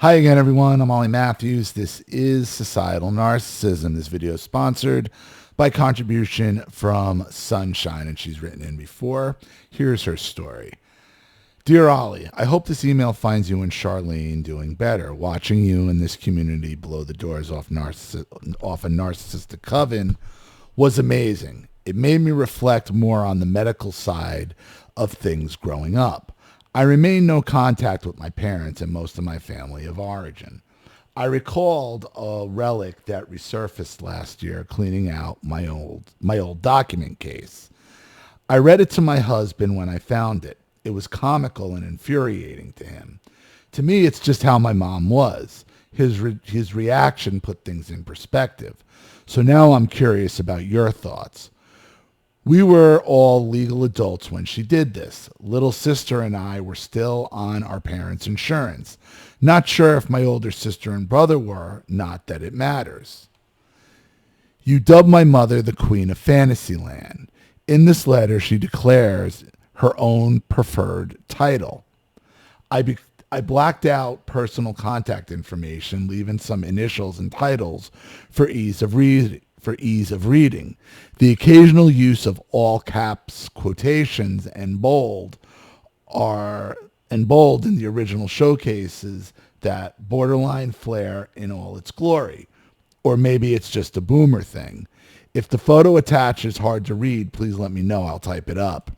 Hi again, everyone. I'm Ollie Matthews. This is Societal Narcissism. This video is sponsored by contribution from Sunshine, and she's written in before. Here's her story. Dear Ollie, I hope this email finds you and Charlene doing better. Watching you and this community blow the doors off a narcissistic coven was amazing. It made me reflect more on the medical side of things growing up. I remain no contact with my parents and most of my family of origin. I recalled a relic that resurfaced last year cleaning out my old document case. I read it to my husband when I found it. It was comical and infuriating to him. To me, it's just how my mom was. His reaction put things in perspective. So now I'm curious about your thoughts. We were all legal adults when she did this. Little sister and I were still on our parents' insurance. Not sure if my older sister and brother were, not that it matters. You dub my mother the Queen of Fantasyland. In this letter, she declares her own preferred title. I blacked out personal contact information, leaving some initials and titles for ease of reading. The occasional use of all caps quotations and bold in the original showcases that borderline flair in all its glory. Or maybe it's just a boomer thing. If the photo attached is hard to read, please let me know. I'll type it up.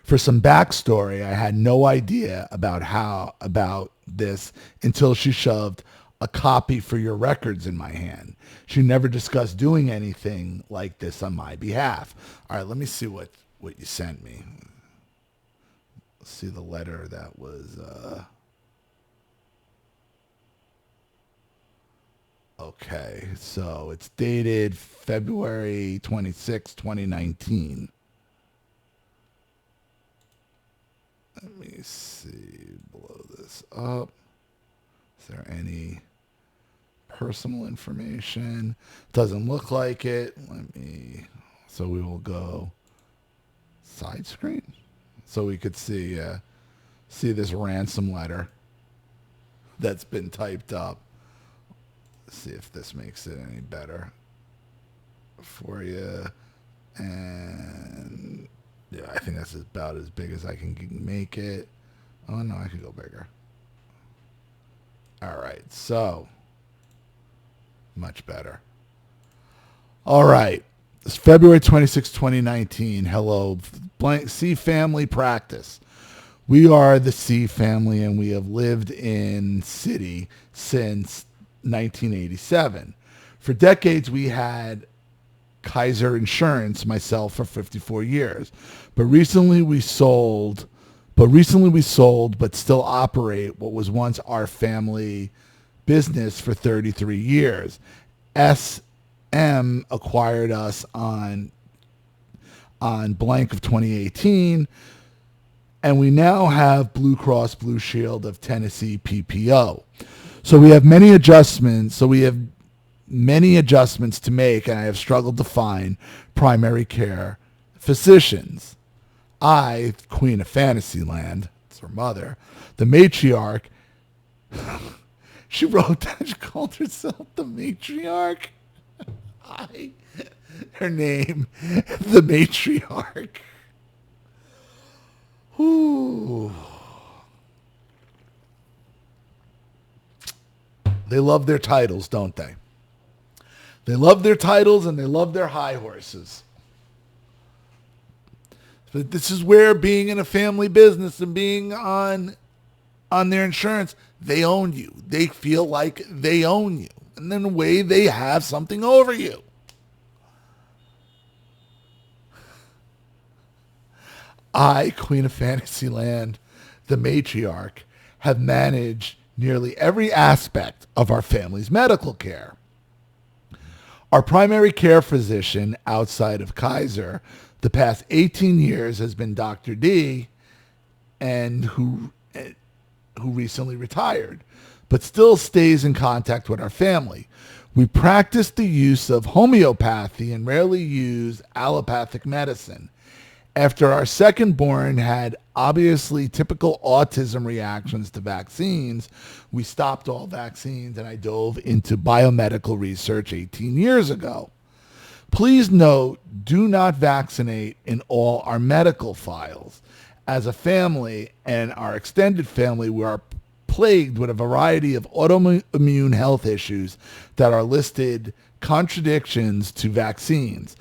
For some backstory, I had no idea about this until she shoved a copy for your records in my hand. She never discussed doing anything like this on my behalf. All right, let me see what you sent me. Let's see the letter that was... Okay, so it's dated February 26, 2019. Let me see, blow this up. Is there any personal information? Doesn't look like it. So we will go side screen so we could see this ransom letter that's been typed up. Let's see if this makes it any better for you. And yeah, I think that's about as big as I can make it. Oh no, I could go bigger. All right, so much better. All right, it's February 26, 2019. Hello, blank C family practice. We are the C family, and we have lived in city since 1987. For decades, we had Kaiser Insurance, myself, for 54 years. But recently we sold, but still operate what was once our family business for 33 years. SM acquired us on blank of 2018, and we now have Blue Cross Blue Shield of Tennessee PPO. So we have many adjustments. To make, and I have struggled to find primary care physicians. I, Queen of Fantasyland, it's her mother, the matriarch, she wrote that, she called herself the matriarch. Her name, the matriarch. Ooh. They love their titles, don't they? They love their titles and they love their high horses. But this is where being in a family business and being on their insurance, they own you. They feel like they own you. And in a way, they have something over you. I, Queen of Fantasyland, the matriarch, have managed nearly every aspect of our family's medical care. Our primary care physician outside of Kaiser the past 18 years has been Dr. D, and who recently retired, but still stays in contact with our family. We practice the use of homeopathy and rarely use allopathic medicine. After our second born had obviously typical autism reactions to vaccines, we stopped all vaccines and I dove into biomedical research 18 years ago. Please note, do not vaccinate in all our medical files. As a family and our extended family, we are plagued with a variety of autoimmune health issues that are listed contradictions to vaccines.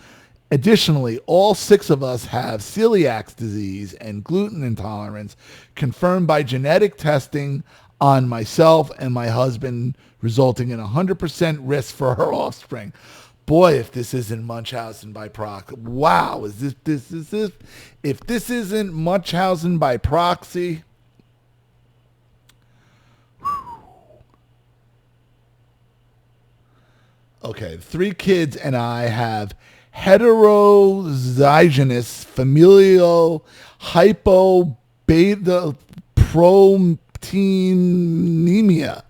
Additionally, all 6 of us have celiac disease and gluten intolerance confirmed by genetic testing on myself and my husband, resulting in 100% risk for our offspring. Boy, if this isn't Munchausen by proxy. Wow, is this if this isn't Munchausen by proxy. Okay, 3 kids and I have heterozygous familial hypobeta-proteinemia.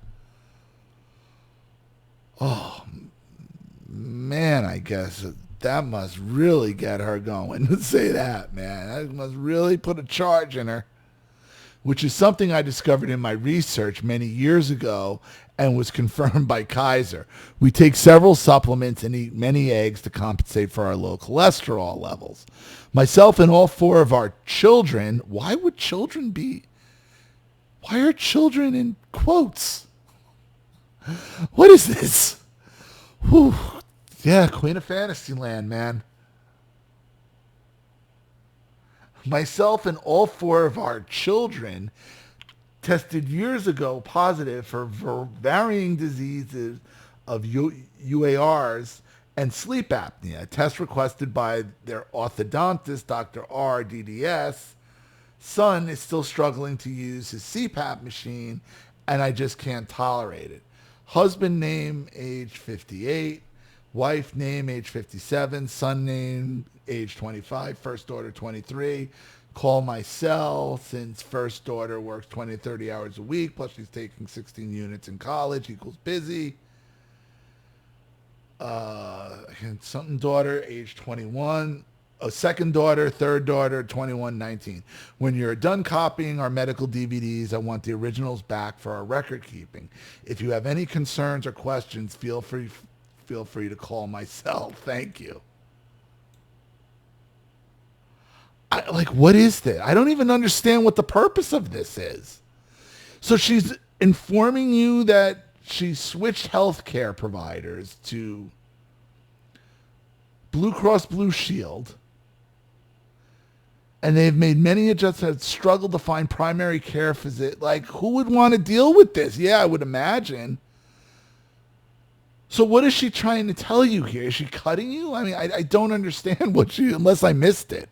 Oh, man, I guess that must really get her going to say that, man. That must really put a charge in her, which is something I discovered in my research many years ago and was confirmed by Kaiser. We take several supplements and eat many eggs to compensate for our low cholesterol levels. Myself and all 4 of our children, why are children in quotes? What is this? Whew. Yeah, Queen of Fantasyland, man. Myself and all 4 of our children tested years ago positive for varying diseases of UARs and sleep apnea, a test requested by their orthodontist, Dr. R. DDS. Son is still struggling to use his CPAP machine, and I just can't tolerate it. Husband name, age 58. Wife name, age 57. Son name, age 25. First daughter, 23. Call my cell since first daughter works 20 to 30 hours a week, plus she's taking 16 units in college, equals busy. Something daughter, age 21. A second daughter, third daughter, 21, 19. When you're done copying our medical DVDs, I want the originals back for our record keeping. If you have any concerns or questions, feel free to call my cell. Thank you. What is this? I don't even understand what the purpose of this is. So she's informing you that she switched healthcare providers to Blue Cross Blue Shield, and they've made many adjustments, struggled to find primary care physician. Who would want to deal with this? Yeah, I would imagine. So what is she trying to tell you here? Is she cutting you? I mean, I don't understand unless I missed it.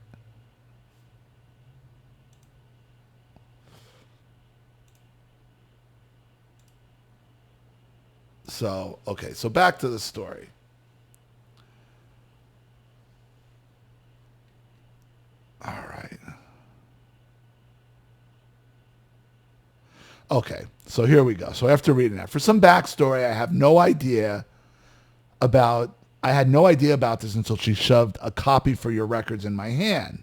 So, okay, so back to the story. All right. Okay, so here we go. So after reading that, for some backstory, I had no idea about this until she shoved a copy for your records in my hand.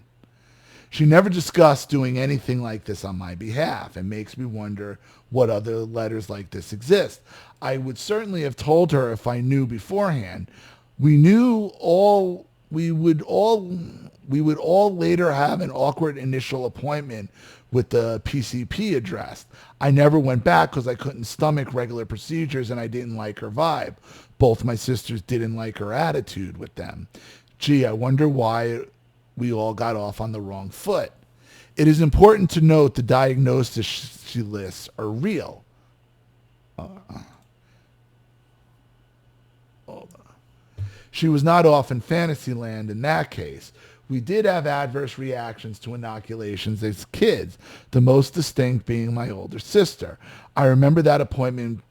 She never discussed doing anything like this on my behalf, and makes me wonder what other letters like this exist. I would certainly have told her if I knew beforehand. We would all later have an awkward initial appointment with the PCP addressed. I never went back because I couldn't stomach regular procedures and I didn't like her vibe. Both my sisters didn't like her attitude with them. Gee, I wonder why we all got off on the wrong foot. It is important to note the diagnoses she lists are real. She was not off in Fantasyland in that case. We did have adverse reactions to inoculations as kids, the most distinct being my older sister. I remember that appointment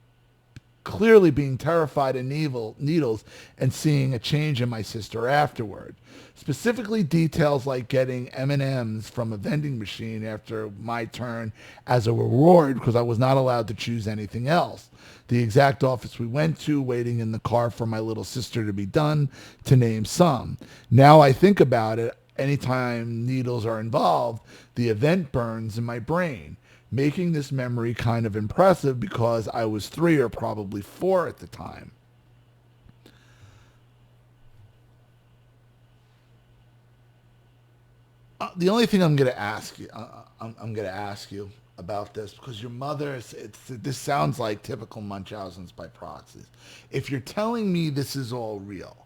clearly being terrified of needles and seeing a change in my sister afterward. Specifically details like getting M&Ms from a vending machine after my turn as a reward because I was not allowed to choose anything else. The exact office we went to, waiting in the car for my little sister to be done, to name some. Now I think about it, Anytime needles are involved, the event burns in my brain, making this memory kind of impressive because I was 3 or probably 4 at the time. The only thing I'm going to ask you, I'm going to ask you about this because your mother, this sounds like typical Munchausen's by proxies. If you're telling me this is all real,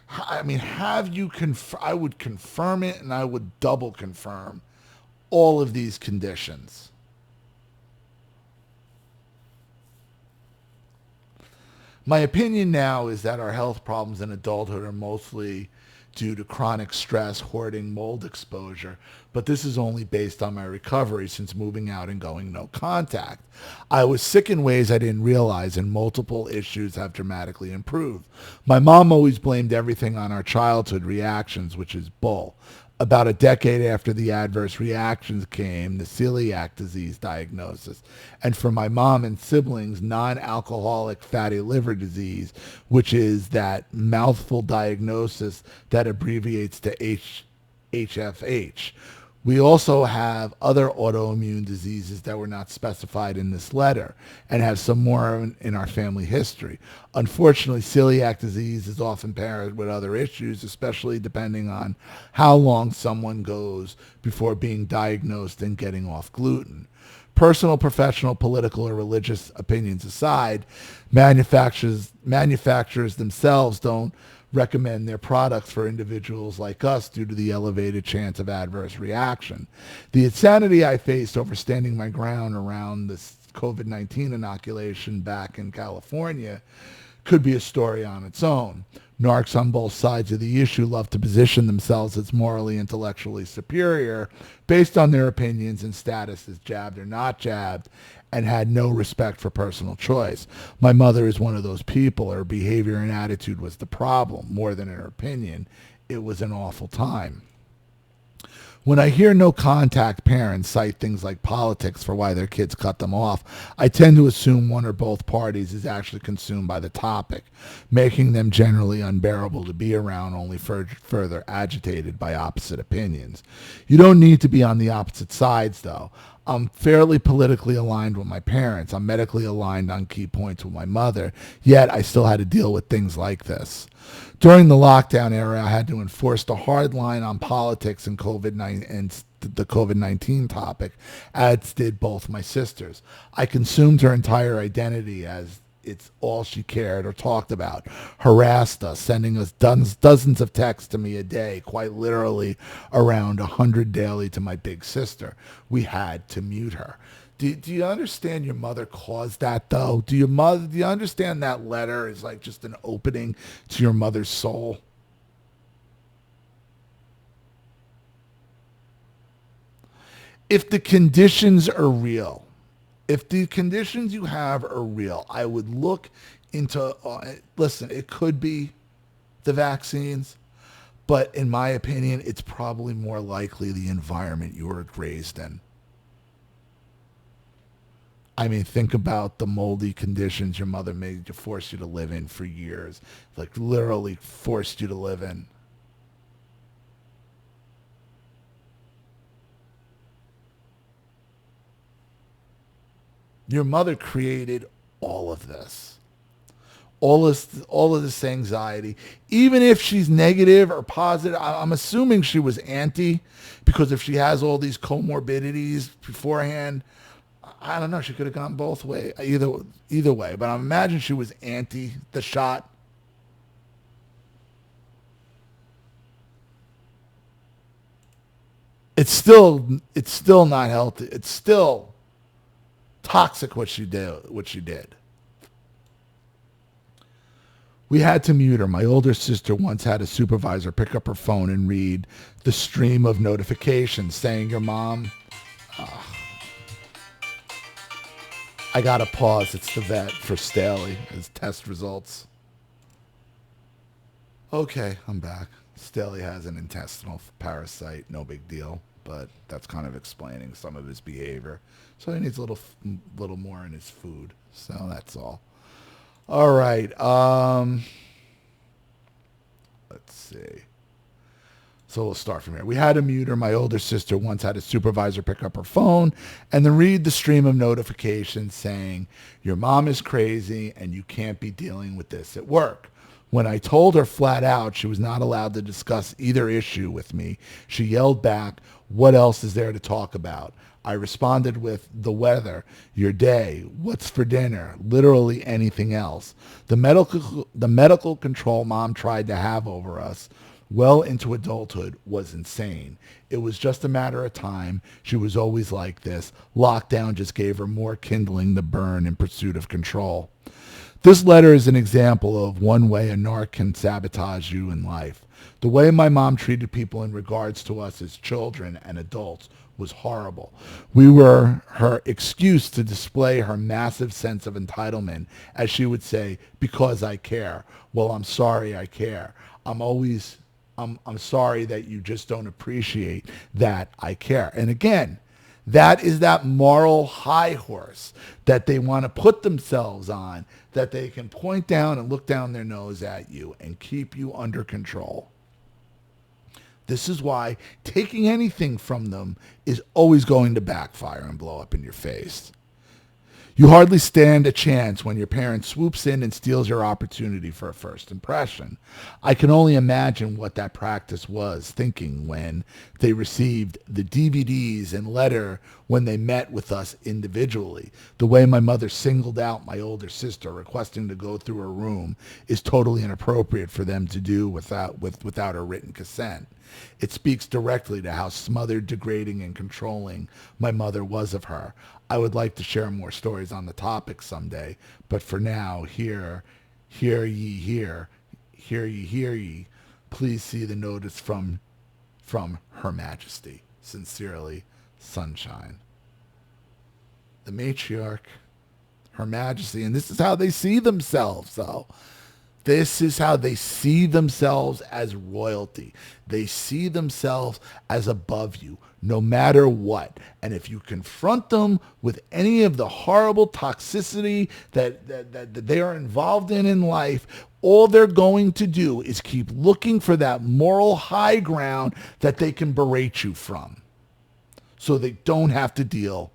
I mean, have you I would confirm it and I would double confirm all of these conditions. My opinion now is that our health problems in adulthood are mostly due to chronic stress, hoarding, mold exposure, but this is only based on my recovery since moving out and going no contact. I was sick in ways I didn't realize, and multiple issues have dramatically improved. My mom always blamed everything on our childhood reactions, which is bull. About a decade after the adverse reactions came the celiac disease diagnosis, and for my mom and siblings, non-alcoholic fatty liver disease, which is that mouthful diagnosis that abbreviates to HFH. We also have other autoimmune diseases that were not specified in this letter and have some more in our family history. Unfortunately, celiac disease is often paired with other issues, especially depending on how long someone goes before being diagnosed and getting off gluten. Personal, professional, political, or religious opinions aside, manufacturers themselves don't recommend their products for individuals like us due to the elevated chance of adverse reaction. The insanity I faced over standing my ground around this COVID-19 inoculation back in California could be a story on its own. Narcs on both sides of the issue love to position themselves as morally, intellectually superior based on their opinions and status as jabbed or not jabbed, and had no respect for personal choice. My mother is one of those people. Her behavior and attitude was the problem, more than her opinion. It was an awful time. When I hear no contact parents cite things like politics for why their kids cut them off, I tend to assume one or both parties is actually consumed by the topic, making them generally unbearable to be around, only further agitated by opposite opinions. You don't need to be on the opposite sides, though. I'm fairly politically aligned with my parents. I'm medically aligned on key points with my mother, yet I still had to deal with things like this. During the lockdown era, I had to enforce the hard line on politics and the COVID-19 topic, as did both my sisters. I consumed her entire identity as it's all she cared or talked about, harassed us, sending us dozens of texts to me a day, quite literally around 100 daily to my big sister. We had to mute her. Do you understand your mother caused that, though? Do you understand that letter is like just an opening to your mother's soul? If the conditions are real, if the conditions you have are real, I would look into, listen, it could be the vaccines, but in my opinion, it's probably more likely the environment you were raised in. I mean, think about the moldy conditions your mother made to force you to live in for years, like literally forced you to live in. Your mother created all of this. All of this anxiety, even if she's negative or positive. I'm assuming she was anti, because if she has all these comorbidities beforehand, I don't know. She could have gone both way, either way. But I imagine she was anti the shot. It's still not healthy. It's still toxic what she did. What she did. We had to mute her. My older sister once had a supervisor pick up her phone and read the stream of notifications saying your mom. I gotta pause. It's the vet for Staley. His test results. Okay, I'm back. Staley has an intestinal parasite. No big deal, but that's kind of explaining some of his behavior. So he needs a little more in his food. So that's all. All right. Let's see. So we'll start from here. We had to mute her. My older sister once had a supervisor pick up her phone and then read the stream of notifications saying, your mom is crazy and you can't be dealing with this at work. When I told her flat out she was not allowed to discuss either issue with me, she yelled back, what else is there to talk about? I responded with the weather, your day, what's for dinner, literally anything else. The medical control mom tried to have over us well into adulthood was insane. It was just a matter of time. She was always like this. Lockdown just gave her more kindling to burn in pursuit of control. This letter is an example of one way a narc can sabotage you in life. The way my mom treated people in regards to us as children and adults was horrible. We were her excuse to display her massive sense of entitlement, as she would say, because I care. Well, I'm sorry I care. I'm sorry that you just don't appreciate that I care. And again, that is that moral high horse that they want to put themselves on, that they can point down and look down their nose at you and keep you under control. This is why taking anything from them is always going to backfire and blow up in your face. You hardly stand a chance when your parent swoops in and steals your opportunity for a first impression. I can only imagine what that practice was thinking when they received the DVDs and letter when they met with us individually. The way my mother singled out my older sister requesting to go through her room is totally inappropriate for them to do without her written consent. It speaks directly to how smothered, degrading, and controlling my mother was of her. I would like to share more stories on the topic someday, but for now, hear ye. Please see the notice from Her Majesty. Sincerely, Sunshine. The matriarch, Her Majesty, and this is how they see themselves, though. This is how they see themselves as royalty. They see themselves as above you, no matter what. And if you confront them with any of the horrible toxicity that they are involved in life, all they're going to do is keep looking for that moral high ground that they can berate you from, so they don't have to deal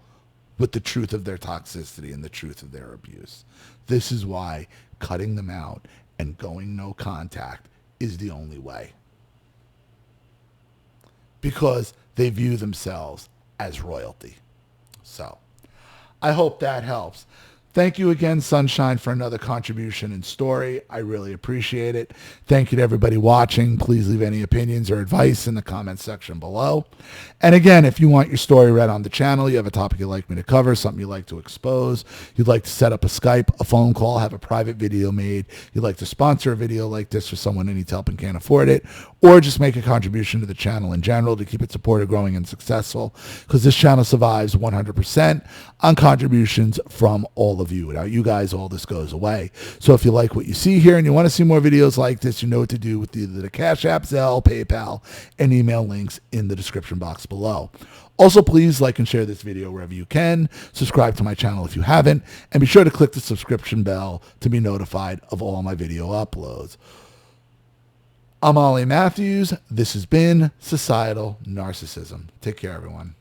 with the truth of their toxicity and the truth of their abuse. This is why cutting them out and going no contact is the only way. Because they view themselves as royalty. So, I hope that helps. Thank you again, Sunshine, for another contribution and story. I really appreciate it. Thank you to everybody watching. Please leave any opinions or advice in the comments section below. And again, if you want your story read on the channel, you have a topic you'd like me to cover, something you'd like to expose, you'd like to set up a Skype, a phone call, have a private video made, you'd like to sponsor a video like this for someone who needs help and can't afford it, or just make a contribution to the channel in general to keep it supported, growing, and successful, because this channel survives 100% on contributions from all of you. Without you guys, all this goes away. So if you like what you see here and you want to see more videos like this, you know what to do with either the Cash App, Zelle, PayPal, and email links in the description box below. Also, please like and share this video wherever you can. Subscribe to my channel if you haven't, and be sure to click the subscription bell to be notified of all my video uploads. I'm Ollie Matthews. This has been Societal Narcissism. Take care, everyone.